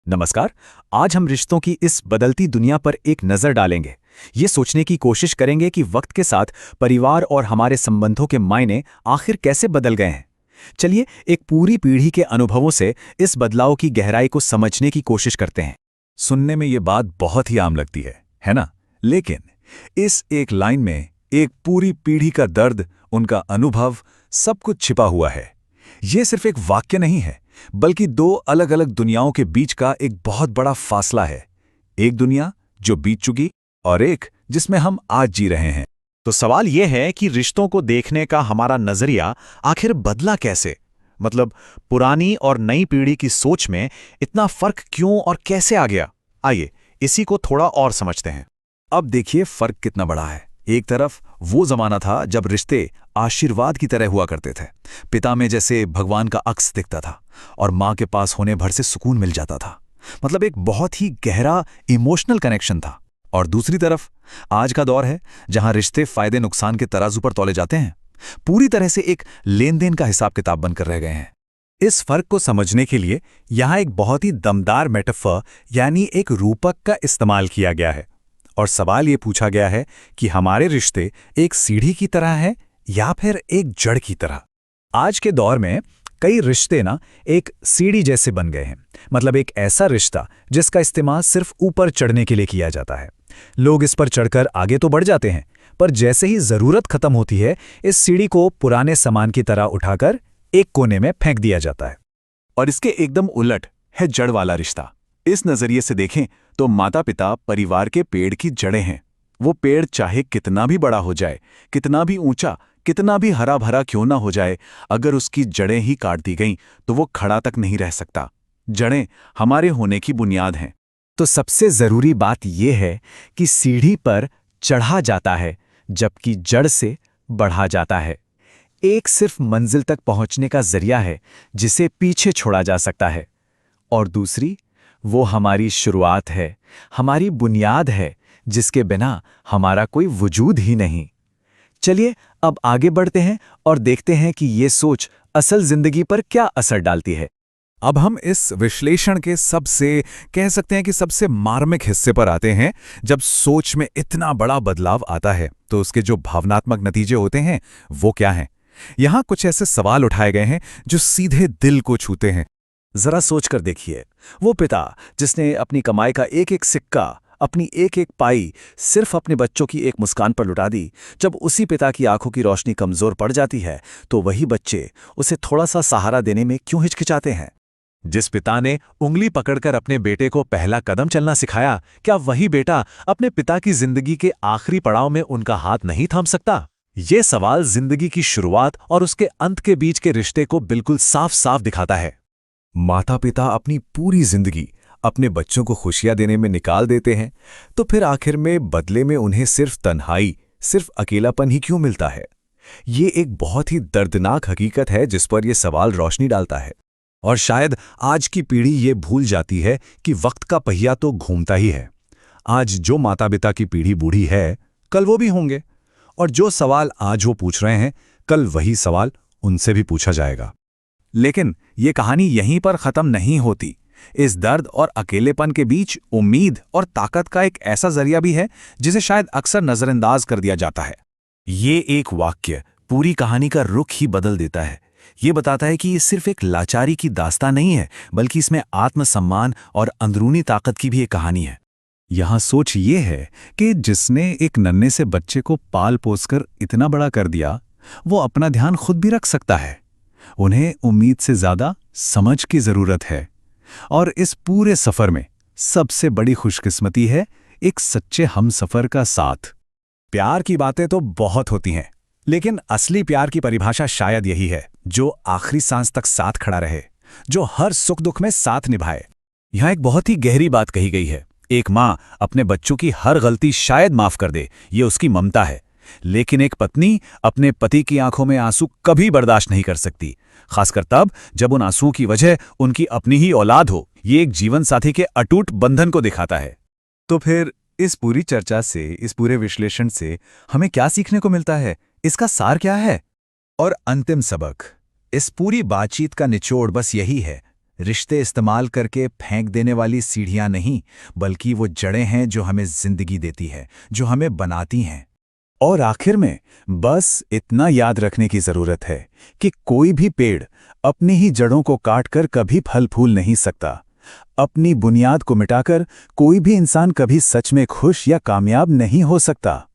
नमस्कार। आज हम रिश्तों की इस बदलती दुनिया पर एक नज़र डालेंगे। ये सोचने की कोशिश करेंगे कि वक्त के साथ परिवार और हमारे संबंधों के मायने आखिर कैसे बदल गए हैं। चलिए एक पूरी पीढ़ी के अनुभवों से इस बदलाव की गहराई को समझने की कोशिश करते हैं। सुनने में ये बात बहुत ही आम लगती है ना? लेकिन इस एक लाइन में एक पूरी पीढ़ी का दर्द, उनका अनुभव, सब कुछ छिपा हुआ है। ये सिर्फ एक वाक्य नहीं है, बल्कि दो अलग अलग दुनियाओं के बीच का एक बहुत बड़ा फासला है। एक दुनिया जो बीत चुकी और एक जिसमें हम आज जी रहे हैं। तो सवाल यह है कि रिश्तों को देखने का हमारा नजरिया आखिर बदला कैसे? मतलब पुरानी और नई पीढ़ी की सोच में इतना फर्क क्यों और कैसे आ गया? आइए इसी को थोड़ा और समझते हैं। अब देखिए फर्क कितना बड़ा है। एक तरफ वो जमाना था जब रिश्ते आशीर्वाद की तरह हुआ करते थे। पिता में जैसे भगवान का अक्स दिखता था और माँ के पास होने भर से सुकून मिल जाता था। मतलब एक बहुत ही गहरा इमोशनल कनेक्शन था। और दूसरी तरफ आज का दौर है जहां रिश्ते फायदे नुकसान के तराजू पर तौले जाते हैं। पूरी तरह से एक लेन देन का हिसाब किताब बनकर रह गए हैं। इस फर्क को समझने के लिए यहाँ एक बहुत ही दमदार मेटाफर यानी एक रूपक का इस्तेमाल किया गया है और सवाल ये पूछा गया है कि हमारे रिश्ते एक सीढ़ी की तरह है या फिर एक जड़ की तरह। आज के दौर में कई रिश्ते एक सीढ़ी जैसे बन गए हैं। मतलब एक ऐसा रिश्ता जिसका इस्तेमाल सिर्फ ऊपर चढ़ने के लिए किया जाता है। लोग इस पर चढ़कर आगे तो बढ़ जाते हैं, पर जैसे ही जरूरत खत्म होती है इस सीढ़ी को पुराने सामान की तरह उठाकर एक कोने में फेंक दिया जाता है। और इसके एकदम उलट है जड़ वाला रिश्ता। इस नजरिए से देखें तो माता पिता परिवार के पेड़ की जड़ें हैं। वो पेड़ चाहे कितना भी बड़ा हो जाए, कितना भी ऊंचा, कितना भी हरा भरा क्यों ना हो जाए, अगर उसकी जड़ें ही काट दी गईं तो वो खड़ा तक नहीं रह सकता। जड़ें हमारे होने की बुनियाद हैं। तो सबसे जरूरी बात यह है कि सीढ़ी पर चढ़ा जाता है जबकि जड़ से बढ़ा जाता है। एक सिर्फ मंजिल तक पहुंचने का जरिया है जिसे पीछे छोड़ा जा सकता है, और दूसरी वो हमारी शुरुआत है, हमारी बुनियाद है जिसके बिना हमारा कोई वजूद ही नहीं। चलिए अब आगे बढ़ते हैं और देखते हैं कि ये सोच असल जिंदगी पर क्या असर डालती है। अब हम इस विश्लेषण के सबसे मार्मिक हिस्से पर आते हैं। जब सोच में इतना बड़ा बदलाव आता है तो उसके जो भावनात्मक नतीजे होते हैं वो क्या हैं? यहाँ कुछ ऐसे सवाल उठाए गए हैं जो सीधे दिल को छूते हैं। जरा सोच कर देखिए, वो पिता जिसने अपनी कमाई का एक एक सिक्का, अपनी एक एक पाई सिर्फ अपने बच्चों की एक मुस्कान पर लुटा दी, जब उसी पिता की आंखों की रोशनी कमजोर पड़ जाती है तो वही बच्चे उसे थोड़ा सा सहारा देने में क्यों हिचकिचाते हैं? जिस पिता ने उंगली पकड़कर अपने बेटे को पहला कदम चलना सिखाया, क्या वही बेटा अपने पिता की जिंदगी के आखिरी पड़ाव में उनका हाथ नहीं थाम सकता? ये सवाल जिंदगी की शुरुआत और उसके अंत के बीच के रिश्ते को बिल्कुल साफ साफ दिखाता है। माता पिता अपनी पूरी जिंदगी अपने बच्चों को खुशियां देने में निकाल देते हैं, तो फिर आखिर में बदले में उन्हें सिर्फ तन्हाई, सिर्फ अकेलापन ही क्यों मिलता है? ये एक बहुत ही दर्दनाक हकीकत है जिस पर यह सवाल रोशनी डालता है। और शायद आज की पीढ़ी ये भूल जाती है कि वक्त का पहिया तो घूमता ही है। आज जो माता पिता की पीढ़ी बूढ़ी है, कल वो भी होंगे, और जो सवाल आज वो पूछ रहे हैं कल वही सवाल उनसे भी पूछा जाएगा। लेकिन ये कहानी यहीं पर खत्म नहीं होती। इस दर्द और अकेलेपन के बीच उम्मीद और ताकत का एक ऐसा जरिया भी है जिसे शायद अक्सर नजरअंदाज कर दिया जाता है। ये एक वाक्य पूरी कहानी का रुख ही बदल देता है। ये बताता है कि ये सिर्फ एक लाचारी की दास्तान नहीं है, बल्कि इसमें आत्मसम्मान और अंदरूनी ताकत की भी एक कहानी है। यहाँ सोच ये है कि जिसने एक नन्हे से बच्चे को पाल पोसकर इतना बड़ा कर दिया, वो अपना ध्यान खुद भी रख सकता है। उन्हें उम्मीद से ज्यादा समझ की जरूरत है। और इस पूरे सफर में सबसे बड़ी खुशकिस्मती है एक सच्चे हमसफर का साथ। प्यार की बातें तो बहुत होती हैं, लेकिन असली प्यार की परिभाषा शायद यही है, जो आखिरी सांस तक साथ खड़ा रहे, जो हर सुख दुख में साथ निभाए। यहाँ एक बहुत ही गहरी बात कही गई है। एक माँ अपने बच्चों की हर गलती शायद माफ कर दे, ये उसकी ममता है। लेकिन एक पत्नी अपने पति की आंखों में आंसू कभी बर्दाश्त नहीं कर सकती, खासकर तब जब उन आंसुओं की वजह उनकी अपनी ही औलाद हो। ये एक जीवन साथी के अटूट बंधन को दिखाता है। तो फिर इस पूरी चर्चा से, इस पूरे विश्लेषण से हमें क्या सीखने को मिलता है? इसका सार क्या है? और अंतिम सबक, इस पूरी बातचीत का निचोड़ बस यही है, रिश्ते इस्तेमाल करके फेंक देने वाली सीढ़ियां नहीं, बल्कि वो जड़ें हैं जो हमें जिंदगी देती है, जो हमें बनाती हैं। और आखिर में बस इतना याद रखने की जरूरत है कि कोई भी पेड़ अपनी ही जड़ों को काटकर कभी फल फूल नहीं सकता। अपनी बुनियाद को मिटाकर कोई भी इंसान कभी सच में खुश या कामयाब नहीं हो सकता।